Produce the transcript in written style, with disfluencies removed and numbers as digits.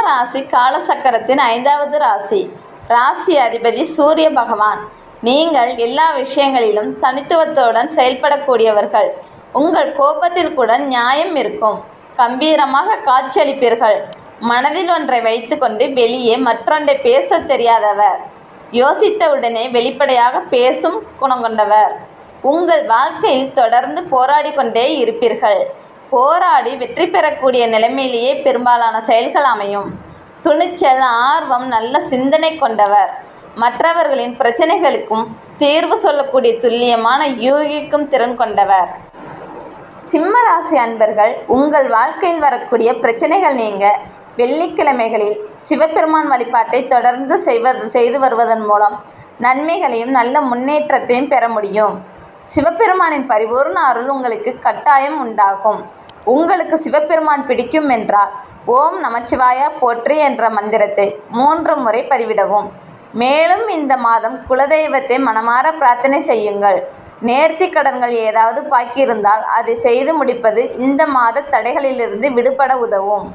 ராசி காலசக்கரத்தின் 5வது ராசி. ராசி அதிபதி சூரிய பகவான். நீங்கள் எல்லா விஷயங்களிலும் தனித்துவத்துடன் செயல்படக்கூடியவர்கள். உங்கள் கோபத்தில் கூட நியாயம் இருக்கும். கம்பீரமாக காட்சியளிப்பீர்கள். மனதில் ஒன்றை வைத்துக்கொண்டு வெளியே மற்றொன்றை பேச தெரியாதவர். யோசித்தவுடனே வெளிப்படையாக பேசும் குணம் கொண்டவர். உங்கள் வாழ்க்கையில் தொடர்ந்து போராடி கொண்டே இருப்பீர்கள். போராடி வெற்றி பெறக்கூடிய நிலைமையிலேயே பெரும்பாலான செயல்கள் அமையும். துணிச்சல், ஆர்வம், நல்ல சிந்தனை கொண்டவர். மற்றவர்களின் பிரச்சனைகளுக்கும் தீர்வு சொல்லக்கூடிய துல்லியமான யூகிக்கும் திறன் கொண்டவர். சிம்ம ராசி அன்பர்கள், உங்கள் வாழ்க்கையில் வரக்கூடிய பிரச்சனைகள் நீங்க வெள்ளிக்கிழமைகளில் சிவபெருமான் வழிபாட்டை தொடர்ந்து செய்து வருவதன் மூலம் நன்மைகளையும் நல்ல முன்னேற்றத்தையும் பெற முடியும். சிவபெருமானின் பரிபூர்ண அருள் உங்களுக்கு கட்டாயம் உண்டாகும். உங்களுக்கு சிவபெருமான் பிடிக்கும் என்றால் ஓம் நமச்சிவாயா போற்றி என்ற மந்திரத்தை 3 முறை பதிவிடவும். மேலும் இந்த மாதம் குலதெய்வத்தை மனமார பிரார்த்தனை செய்யுங்கள். நேர்த்தி கடன்கள் ஏதாவது பாக்கியிருந்தால் அதை செய்து முடிப்பது இந்த மாத தடைகளிலிருந்து விடுபட உதவும்.